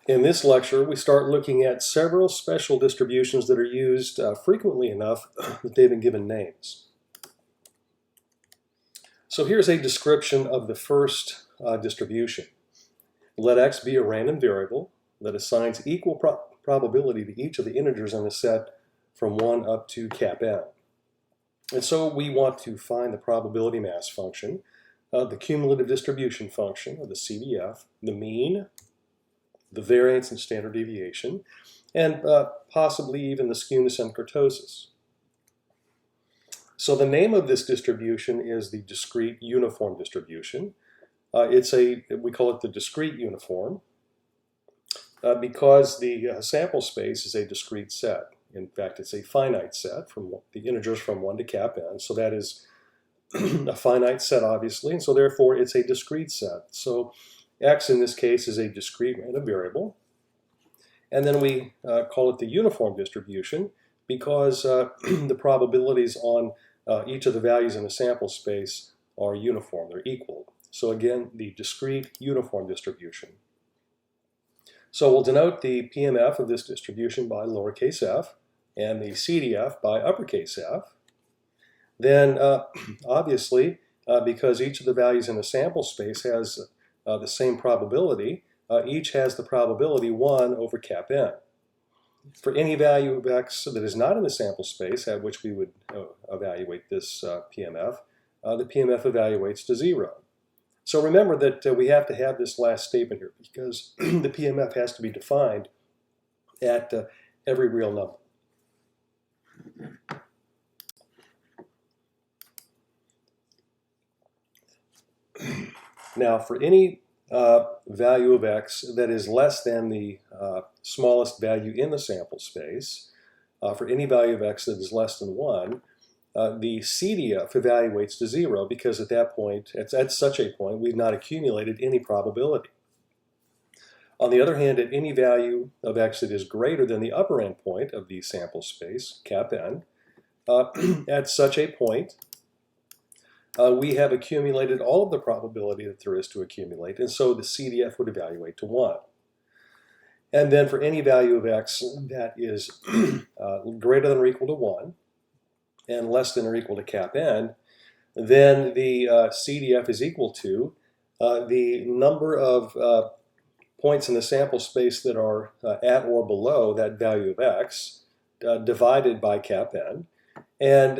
In this lecture, we start looking at several special distributions that are used frequently enough that they've been given names. So here's a description of the first distribution. Let x be a random variable that assigns equal probability to each of the integers in the set from 1 up to cap n. And so we want to find the probability mass function, the cumulative distribution function, or the CDF, the mean, the variance and standard deviation, and possibly even the skewness and kurtosis. So the name of this distribution is the discrete uniform distribution. We call it the discrete uniform because the sample space is a discrete set. In fact, it's a finite set from the integers from 1 to cap n. So that is a finite set, obviously, and so therefore it's a discrete set. So x in this case is a discrete random variable. And then we call it the uniform distribution because the probabilities on each of the values in the sample space are uniform, they're equal. So again, the discrete uniform distribution. So we'll denote the PMF of this distribution by lowercase f and the CDF by uppercase f. Then obviously, because each of the values in the sample space has the same probability, each has the probability 1 over cap n. For any value of x that is not in the sample space at which we would evaluate this PMF, the PMF evaluates to 0. So remember that we have to have this last statement here because the PMF has to be defined at every real number. Now, for any value of x that is less than the smallest value in the sample space, for any value of x that is less than 1, the CDF evaluates to 0 because at that point, at such a point, we've not accumulated any probability. On the other hand, at any value of x that is greater than the upper end point of the sample space, cap n, at such a point, we have accumulated all of the probability that there is to accumulate, and so the CDF would evaluate to 1. And then for any value of x that is greater than or equal to 1 and less than or equal to cap n, then the CDF is equal to the number of points in the sample space that are at or below that value of x divided by cap n. And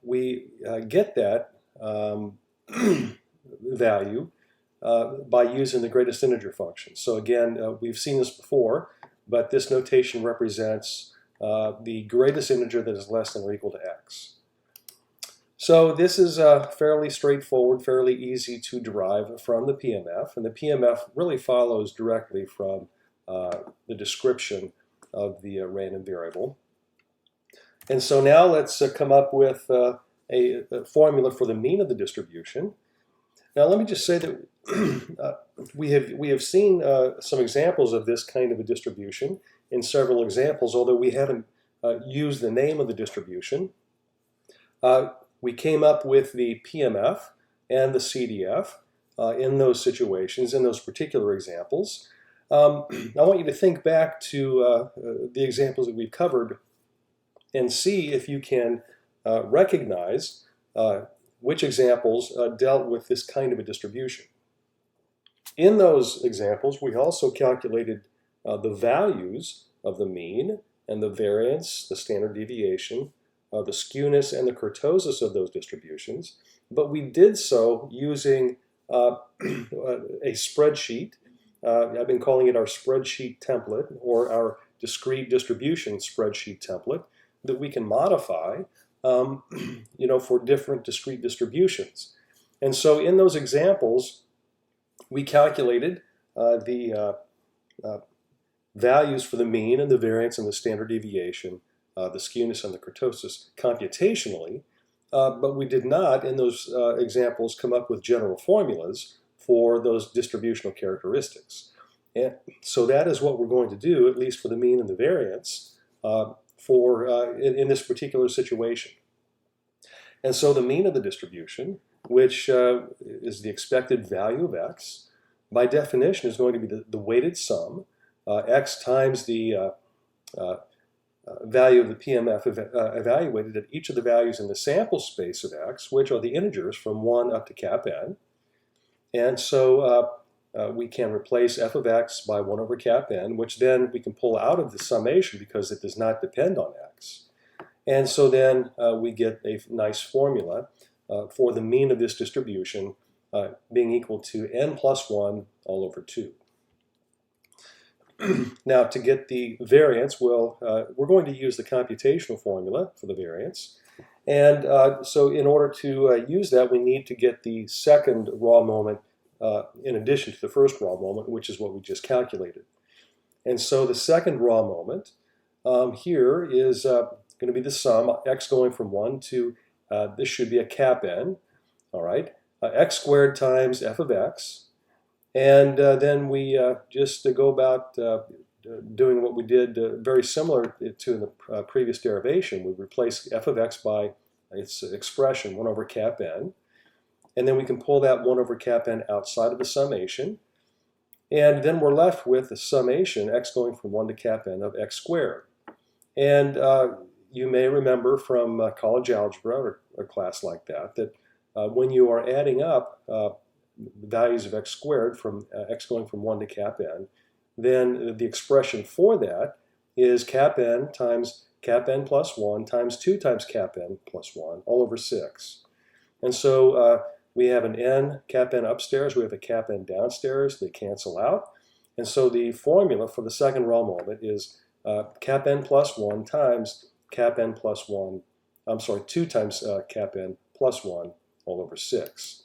we get that value by using the greatest integer function. So again, we've seen this before, but this notation represents the greatest integer that is less than or equal to x. So this is fairly straightforward, fairly easy to derive from the PMF, and the PMF really follows directly from the description of the random variable. And so now let's come up with a formula for the mean of the distribution. Now let me just say that we have seen some examples of this kind of a distribution in several examples, although we haven't used the name of the distribution. We came up with the PMF and the CDF in those situations, in those particular examples. I want you to think back to the examples that we've covered and see if you can recognize which examples dealt with this kind of a distribution. In those examples, we also calculated the values of the mean and the variance, the standard deviation, the skewness and the kurtosis of those distributions, but we did so using a spreadsheet. I've been calling it our spreadsheet template or our discrete distribution spreadsheet template that we can modify for different discrete distributions. And so in those examples, we calculated the values for the mean and the variance and the standard deviation, the skewness and the kurtosis computationally, but we did not, in those examples, come up with general formulas for those distributional characteristics. And so that is what we're going to do, at least for the mean and the variance, in this particular situation. And so the mean of the distribution, which is the expected value of x, by definition is going to be the weighted sum x times the value of the PMF evaluated at each of the values in the sample space of x, which are the integers from 1 up to cap n. And so we can replace f of x by 1 over cap n, which then we can pull out of the summation because it does not depend on x. And so then we get a nice formula for the mean of this distribution being equal to n plus 1 all over 2. Now, to get the variance, we're going to use the computational formula for the variance. And so in order to use that, we need to get the second raw moment in addition to the first raw moment, which is what we just calculated. And so the second raw moment here is going to be the sum, x going from 1 to, this should be a cap n, all right, x squared times f of x. And then we just go about doing what we did very similar to the previous derivation. We replace f of x by its expression, 1 over cap n. And then we can pull that 1 over cap n outside of the summation. And then we're left with the summation, x going from 1 to cap n, of x squared. And you may remember from college algebra or a class like that, that when you are adding up values of x squared from x going from 1 to cap n, then the expression for that is cap n times cap n plus 1 times 2 times cap n plus 1 all over 6. And so we have an n cap n upstairs, we have a cap n downstairs, they cancel out. And so the formula for the second raw moment is cap n plus 1 times cap n plus 1, 2 times cap n plus 1 all over 6.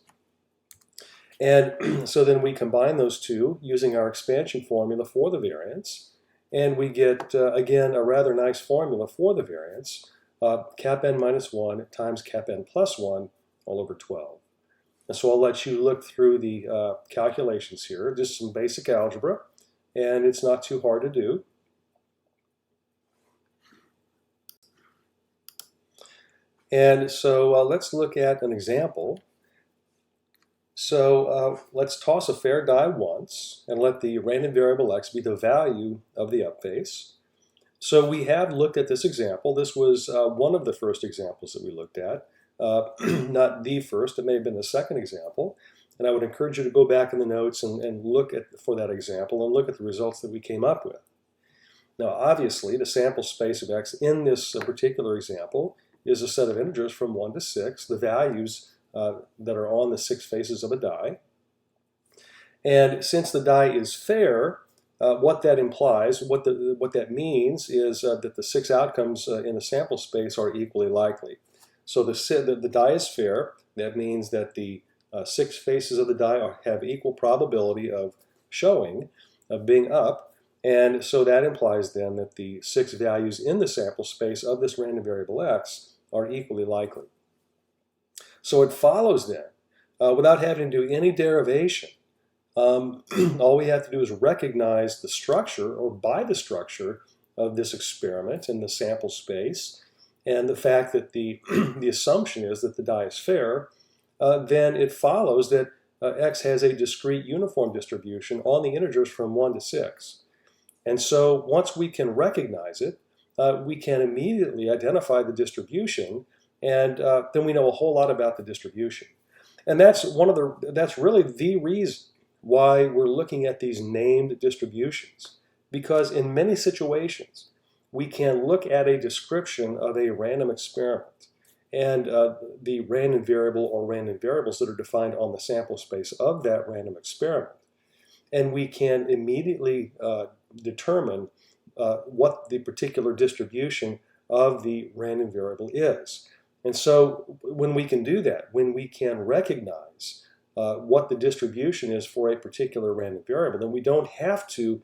And so then we combine those two using our expansion formula for the variance, and we get, again, a rather nice formula for the variance, cap n minus 1 times cap n plus 1 all over 12. And so I'll let you look through the calculations here, just some basic algebra, and it's not too hard to do. And so let's look at an example. So let's toss a fair die once and let the random variable x be the value of the up face. So we have looked at this example. This was one of the first examples that we looked at. Not the first, it may have been the second example. And I would encourage you to go back in the notes and look for that example and look at the results that we came up with. Now obviously the sample space of x in this particular example is a set of integers from 1 to 6, the values that are on the 6 faces of a die. And since the die is fair, what that implies, what that means is that the 6 outcomes in the sample space are equally likely. So the die is fair. That means that the 6 faces of the die have equal probability of showing, of being up. And so that implies then that the 6 values in the sample space of this random variable x are equally likely. So it follows then, without having to do any derivation, all we have to do is recognize the structure, or by the structure, of this experiment in the sample space, and the fact that the assumption is that the die is fair, then it follows that x has a discrete uniform distribution on the integers from 1 to 6. And so once we can recognize it, we can immediately identify the distribution, and then we know a whole lot about the distribution. And that's really the reason why we're looking at these named distributions, because in many situations we can look at a description of a random experiment and the random variable or random variables that are defined on the sample space of that random experiment, and we can immediately determine what the particular distribution of the random variable is. And so when we can do that, when we can recognize what the distribution is for a particular random variable, then we don't have to,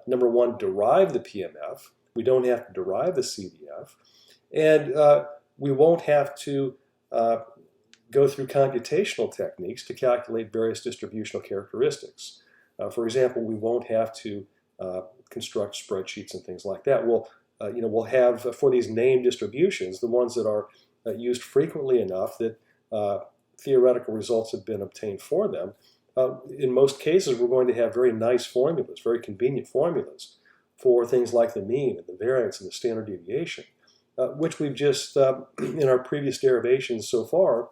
number one, derive the PMF, we don't have to derive the CDF, and we won't have to go through computational techniques to calculate various distributional characteristics. For example, we won't have to construct spreadsheets and things like that. We'll have, for these named distributions, the ones that are used frequently enough that theoretical results have been obtained for them, in most cases, we're going to have very nice formulas, very convenient formulas for things like the mean and the variance and the standard deviation, which we've just, in our previous derivations so far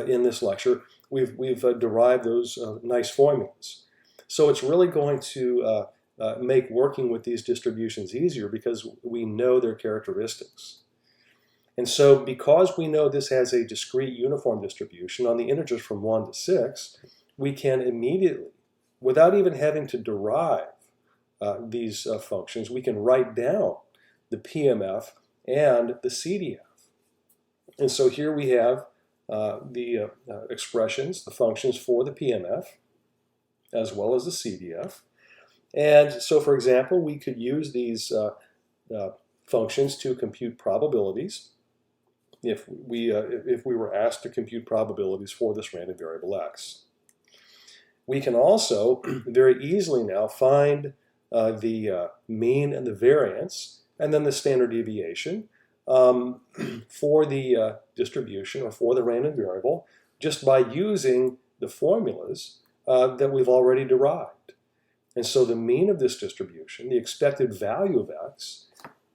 in this lecture, we've derived those nice formulas. So it's really going to make working with these distributions easier because we know their characteristics. And so because we know this has a discrete uniform distribution on the integers from 1 to 6, we can immediately, without even having to derive these functions, we can write down the PMF and the CDF. And so here we have the expressions, the functions for the PMF, as well as the CDF. And so, for example, we could use these functions to compute probabilities if we were asked to compute probabilities for this random variable x. We can also very easily now find the mean and the variance, and then the standard deviation for the distribution or for the random variable just by using the formulas that we've already derived. And so the mean of this distribution, the expected value of x,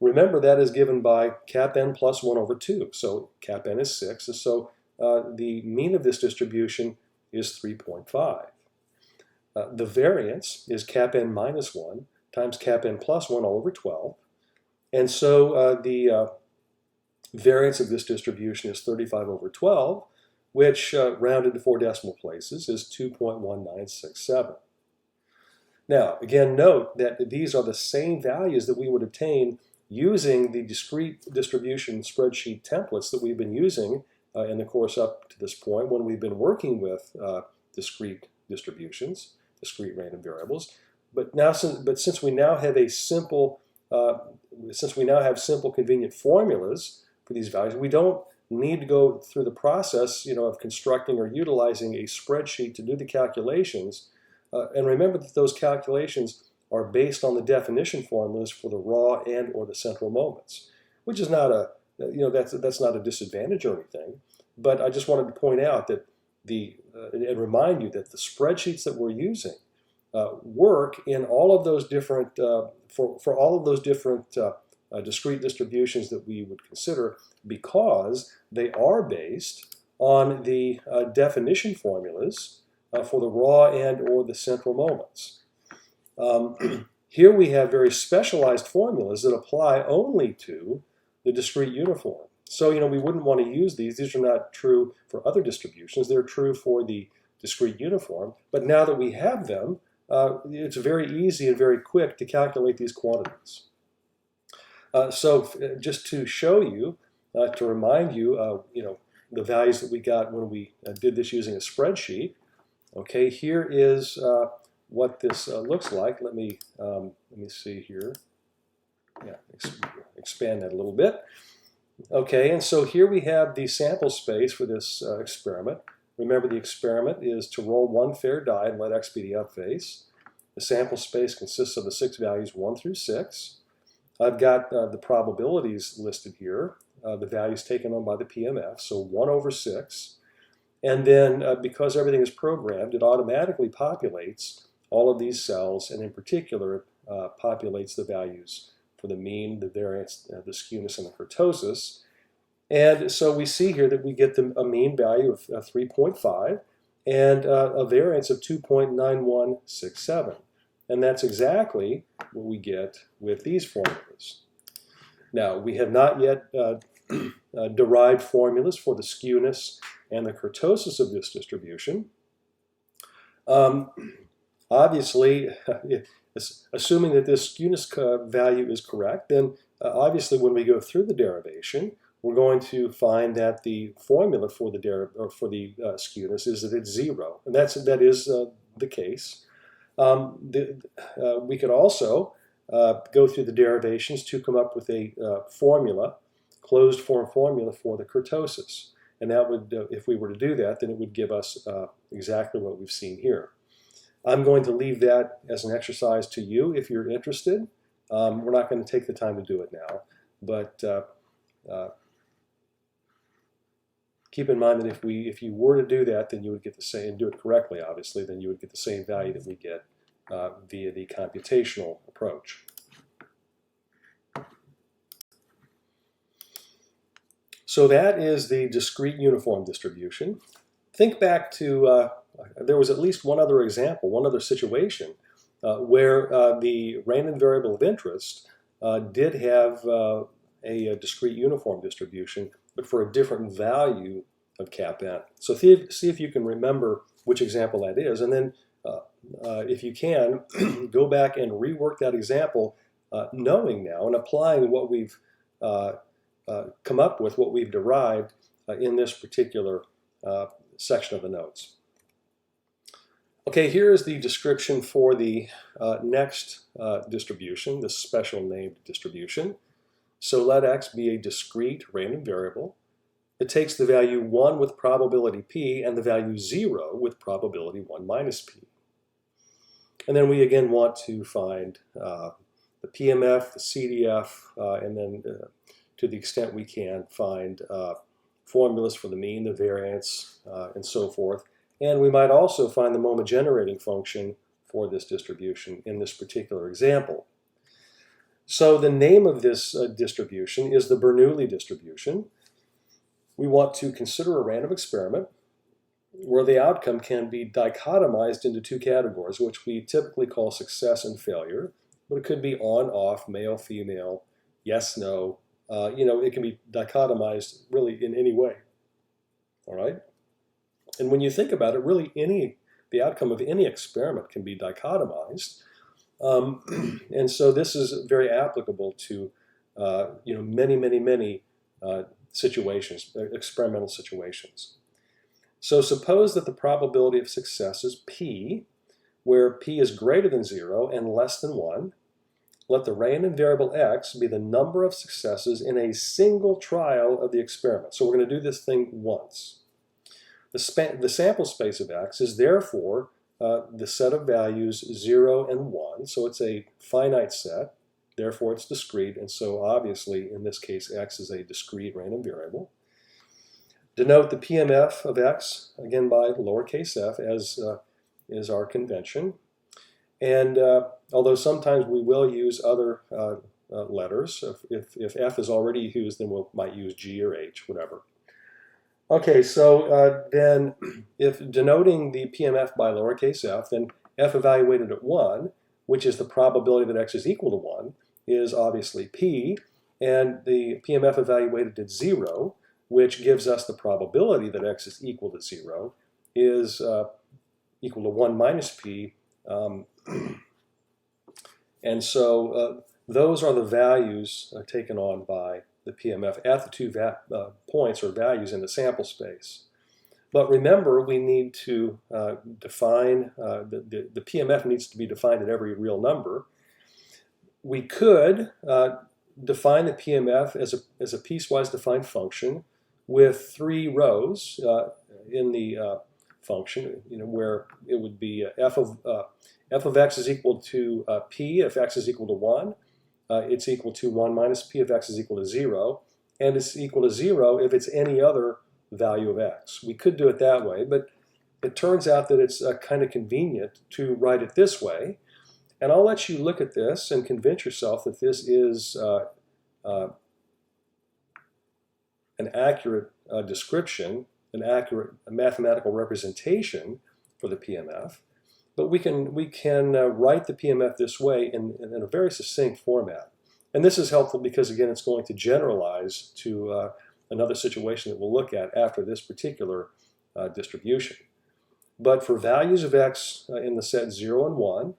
remember that is given by cap n plus 1 over 2. So cap n is 6, and so the mean of this distribution is 3.5. The variance is cap n minus 1 times cap n plus 1 all over 12. And so the variance of this distribution is 35 over 12, which rounded to 4 decimal places is 2.1967. Now, again, note that these are the same values that we would obtain using the discrete distribution spreadsheet templates that we've been using in the course up to this point when we've been working with discrete distributions, discrete random variables. But since we now have simple convenient formulas for these values, we don't need to go through the process, of constructing or utilizing a spreadsheet to do the calculations. And remember that those calculations are based on the definition formulas for the raw and or the central moments, which is not that's not a disadvantage or anything. But I just wanted to point out that and remind you that the spreadsheets that we're using work in all of those different for all of those different discrete distributions that we would consider, because they are based on the definition formulas for the raw and or the central moments. Here we have very specialized formulas that apply only to the discrete uniform. So, we wouldn't want to use these. These are not true for other distributions. They're true for the discrete uniform. But now that we have them, it's very easy and very quick to calculate these quantities. So just to show you, to remind you, the values that we got when we did this using a spreadsheet. Okay, here is what this looks like. Let me see here. Yeah, expand that a little bit. Okay, and so here we have the sample space for this experiment. Remember, the experiment is to roll one fair die and let x be the up face. The sample space consists of the 6 values 1 through 6. I've got the probabilities listed here, the values taken on by the PMF, so 1 over 6. And then because everything is programmed, it automatically populates all of these cells, and in particular, populates the values for the mean, the variance, the skewness, and the kurtosis. And so we see here that we get a mean value of 3.5 and a variance of 2.9167. And that's exactly what we get with these formulas. Now, we have not yet derived formulas for the skewness and the kurtosis of this distribution. Obviously, assuming that this skewness value is correct, then obviously when we go through the derivation, we're going to find that the formula for the skewness is that it's 0, and that is the case. We could also go through the derivations to come up with a closed form formula for the kurtosis, and that would, if we were to do that, then it would give us exactly what we've seen here. I'm going to leave that as an exercise to you if you're interested. We're not going to take the time to do it now, but keep in mind that if you were to do that, then you would get the same, and do it correctly, obviously, then you would get the same value that we get via the computational approach. So that is the discrete uniform distribution. Think back to, there was at least one other example, one other situation where the random variable of interest did have a discrete uniform distribution, but for a different value of cap n. So see if you can remember which example that is, and then if you can, go back and rework that example, knowing now and applying what we've come up with, what we've derived in this particular section of the notes. Okay, here is the description for the next distribution, this special named distribution. So let x be a discrete random variable. It takes the value 1 with probability p and the value 0 with probability 1 minus p. And then we again want to find the PMF, the CDF, and then to the extent we can find formulas for the mean, the variance, and so forth. And we might also find the moment generating function for this distribution in this particular example. So the name of this distribution is the Bernoulli distribution. We want to consider a random experiment where the outcome can be dichotomized into two categories, which we typically call success and failure, but it could be on, off, male, female, yes, no. It can be dichotomized really in any way. All right? And when you think about it, really the outcome of any experiment can be dichotomized. And so this is very applicable to many situations, experimental situations. So suppose that the probability of success is p, where p is greater than 0 and less than 1. Let the random variable x be the number of successes in a single trial of the experiment. So we're going to do this thing once. The sample space of x is therefore the set of values 0 and 1. So it's a finite set. Therefore, it's discrete. And so obviously, in this case, x is a discrete random variable. Denote the PMF of x, again by lowercase f, as is our convention. And although sometimes we will use other letters, if f is already used, then we might use g or h, whatever. Okay, so then if denoting the PMF by lowercase f, then f evaluated at 1, which is the probability that x is equal to 1, is obviously p, and the PMF evaluated at 0, which gives us the probability that x is equal to 0, is equal to 1 minus p. And so those are the values taken on by the PMF at the two points or values in the sample space. But remember, we need to define, the PMF needs to be defined at every real number. We could define the PMF as a piecewise defined function with 3 rows in the function, where it would be f of x is equal to p if x is equal to 1. It's equal to 1 minus p if x is equal to 0. And it's equal to 0 if it's any other value of x. We could do it that way, but it turns out that it's kind of convenient to write it this way. And I'll let you look at this and convince yourself that this is an accurate description, an accurate mathematical representation for the PMF. But we can write the PMF this way in a very succinct format. And this is helpful because, again, it's going to generalize to another situation that we'll look at after this particular distribution. But for values of x in the set 0 and 1,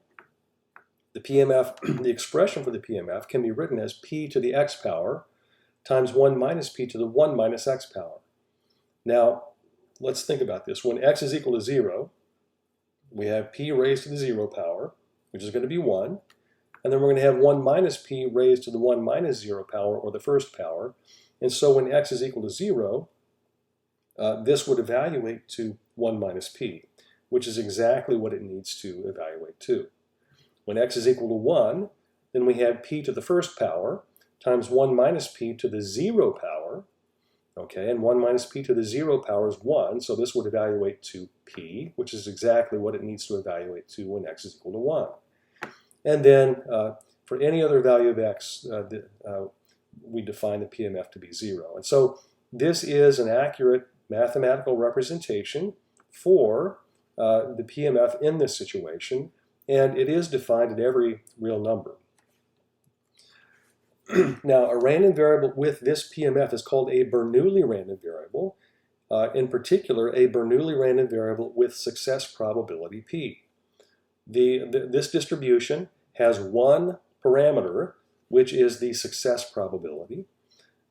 the PMF, the expression for the PMF can be written as p to the x power times 1 minus p to the 1 minus x power. Now, let's think about this. When x is equal to 0, we have p raised to the 0 power, which is going to be 1. And then we're going to have 1 minus p raised to the 1 minus 0 power, or the first power. And so when x is equal to 0, this would evaluate to 1 minus p, which is exactly what it needs to evaluate to. When x is equal to 1, then we have p to the first power times 1 minus p to the 0 power. Okay, and 1 minus p to the 0 power is 1, so this would evaluate to p, which is exactly what it needs to evaluate to when x is equal to 1. And then for any other value of x, we define the PMF to be 0. And so this is an accurate mathematical representation for the PMF in this situation, and it is defined at every real number. Now, a random variable with this PMF is called a Bernoulli random variable. In particular, a Bernoulli random variable with success probability p. This distribution has one parameter, which is the success probability.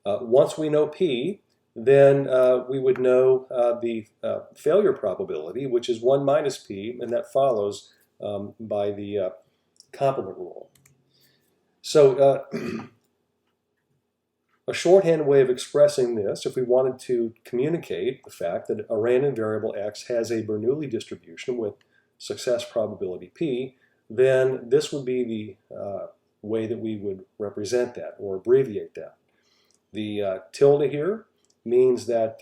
Once we know p, then we would know the failure probability, which is 1 minus p, and that follows by the complement rule. So a shorthand way of expressing this, if we wanted to communicate the fact that a random variable x has a Bernoulli distribution with success probability p, then this would be the way that we would represent that or abbreviate that. The tilde here means that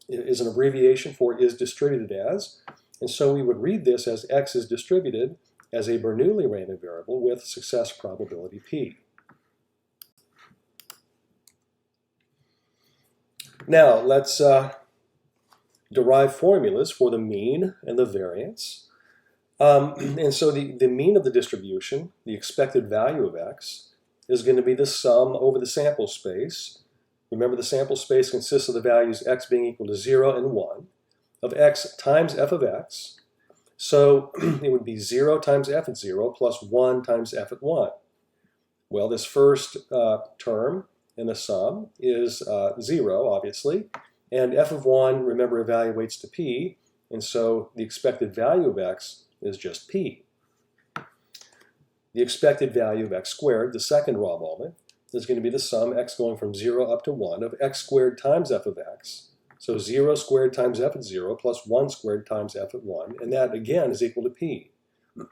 is an abbreviation for is distributed as, and so we would read this as x is distributed as a Bernoulli random variable with success probability p. Now, let's derive formulas for the mean and the variance. And so the mean of the distribution, the expected value of x, is going to be the sum over the sample space. Remember, the sample space consists of the values x being equal to 0 and 1 of x times f of x. So it would be 0 times f at 0 plus 1 times f at 1. Well, this first term in the sum is 0, obviously, and f of 1, remember, evaluates to p, and so the expected value of x is just p. The expected value of x squared, the second raw moment, is going to be the sum x going from 0 up to 1 of x squared times f of x. So 0 squared times f at 0 plus 1 squared times f at 1, and that again is equal to p.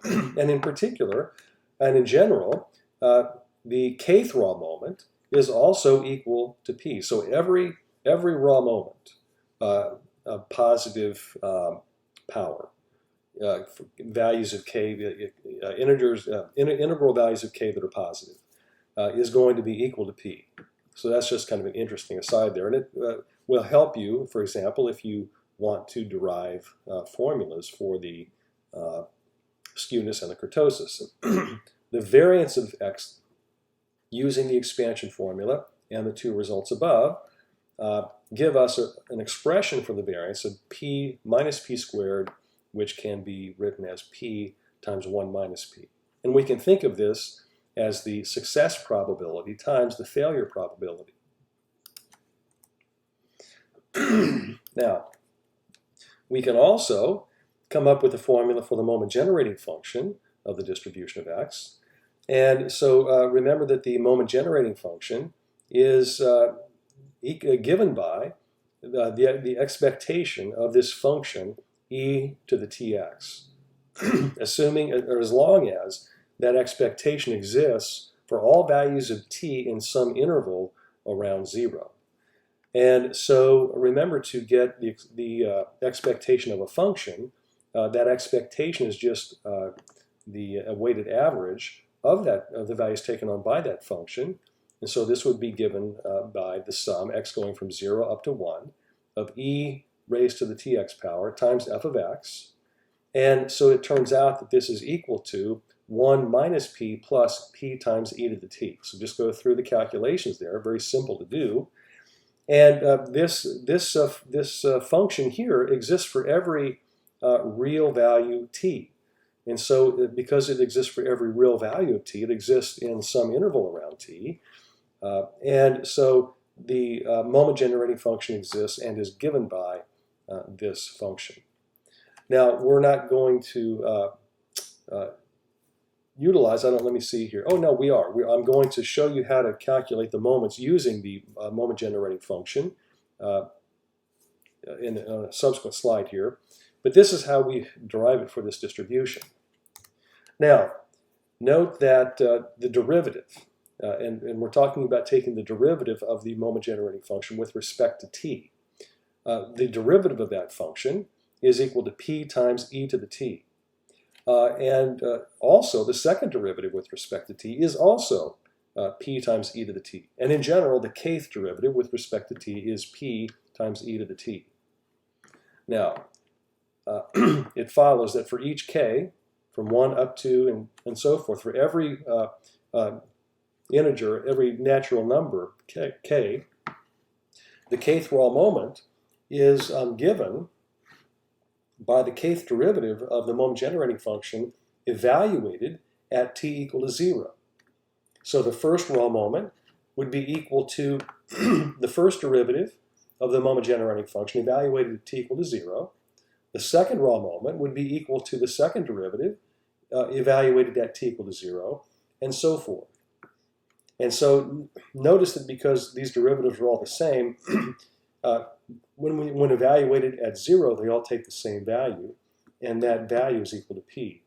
And in particular, and in general, the kth raw moment is also equal to p. So every raw moment of positive power, values of k, integral values of k that are positive, is going to be equal to p. So that's just kind of an interesting aside there, and it will help you, for example, if you want to derive formulas for the skewness and the kurtosis. The variance of x using the expansion formula and the two results above give us an expression for the variance of p minus p squared, which can be written as p times 1 minus p. And we can think of this as the success probability times the failure probability. Now, we can also come up with a formula for the moment generating function of the distribution of x. And so remember that the moment generating function is given by the expectation of this function e to the tx, assuming, or as long as that expectation exists for all values of t in some interval around 0. And so remember, to get the expectation of a function, that expectation is just the weighted average of the values taken on by that function. And so this would be given by the sum, x going from 0 up to 1, of e raised to the tx power times f of x. And so it turns out that this is equal to 1 minus p plus p times e to the t. So just go through the calculations there, very simple to do. And this function here exists for every real value t. And so because it exists for every real value of t, it exists in some interval around t. And so the moment generating function exists and is given by this function. Now, we're not going to utilize, let me see here. Oh, no, we are. I'm going to show you how to calculate the moments using the moment generating function in a subsequent slide here. But this is how we derive it for this distribution. Now, note that the derivative and we're talking about taking the derivative of the moment generating function with respect to t. The derivative of that function is equal to p times e to the t. Also, the second derivative with respect to t is also p times e to the t. And in general, the kth derivative with respect to t is p times e to the t. Now, it follows that for each k, from 1 up to and so forth, for every integer, every natural number, k, the kth raw moment is given by the kth derivative of the moment generating function evaluated at t equal to 0. So the first raw moment would be equal to the first derivative of the moment generating function evaluated at t equal to 0. The second raw moment would be equal to the second derivative evaluated at t equal to 0, and so forth. And so notice that because these derivatives are all the same, when evaluated at 0, they all take the same value, and that value is equal to p.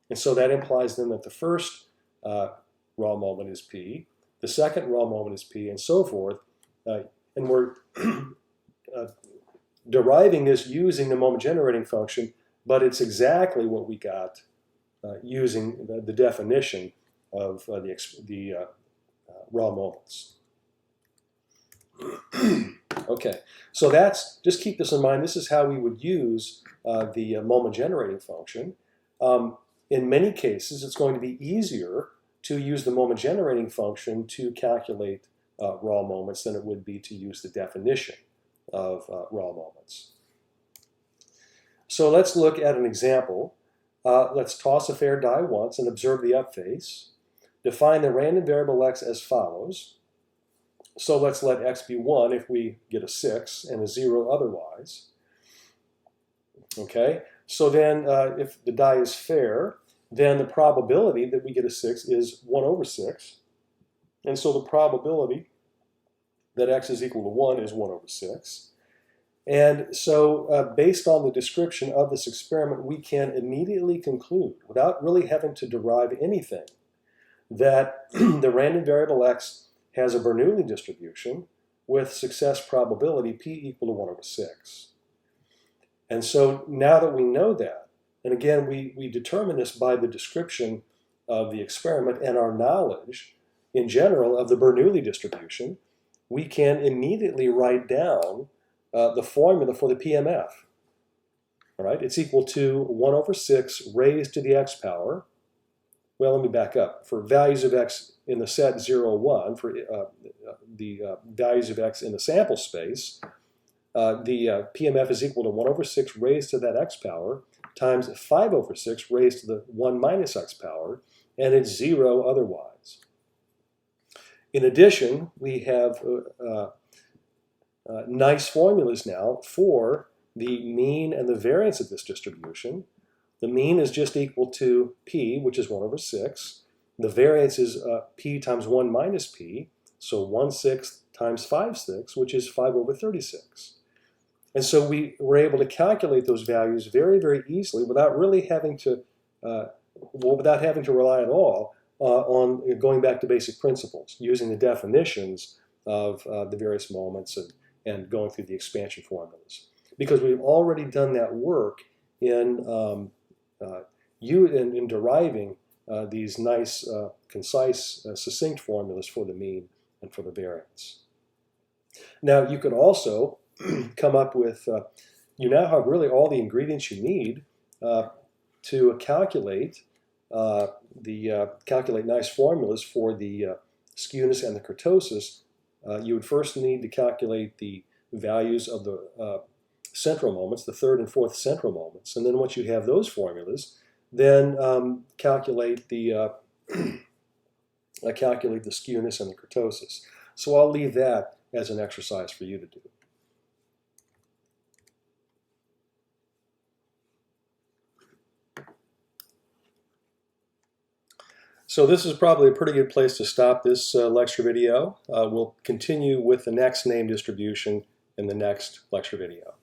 And so that implies then that the first raw moment is p, the second raw moment is p, and so forth. And we're deriving this using the moment generating function, but it's exactly what we got using the definition of the raw moments. Okay, so just keep this in mind. This is how we would use the moment generating function. In many cases, it's going to be easier to use the moment generating function to calculate raw moments than it would be to use the definition of raw moments. So let's look at an example. Let's toss a fair die once and observe the up face. Define the random variable x as follows. So let's let x be 1 if we get a 6 and a 0 otherwise. Okay, so then if the die is fair, then the probability that we get a 6 is 1 over 6. And so the probability that x is equal to 1 is 1 over 6. And so based on the description of this experiment, we can immediately conclude, without really having to derive anything, that the random variable x has a Bernoulli distribution with success probability p equal to 1 over 6. And so now that we know that, and again, we determine this by the description of the experiment and our knowledge in general of the Bernoulli distribution, we can immediately write down the formula for the PMF. All right, it's equal to 1 over 6 raised to the x power. Well, let me back up. For values of x in the set 0, 1, for the values of x in the sample space, the PMF is equal to 1 over 6 raised to that x power times 5 over 6 raised to the 1 minus x power, and it's 0 otherwise. In addition, we have nice formulas now for the mean and the variance of this distribution. The mean is just equal to p, which is 1 over 6. The variance is p times 1 minus p, so 1/6 times 5/6, which is 5 over 36. And so we were able to calculate those values very, very easily without really having to, without having to rely at all on going back to basic principles, using the definitions of the various moments and going through the expansion formulas. Because we've already done that work in deriving these nice, concise, succinct formulas for the mean and for the variance. Now, you could also come up with, you now have really all the ingredients you need to calculate calculate nice formulas for the skewness and the kurtosis. You would first need to calculate the values of the central moments, the third and fourth central moments, and then once you have those formulas, then calculate the skewness and the kurtosis. So I'll leave that as an exercise for you to do. So this is probably a pretty good place to stop this lecture video. We'll continue with the next name distribution in the next lecture video.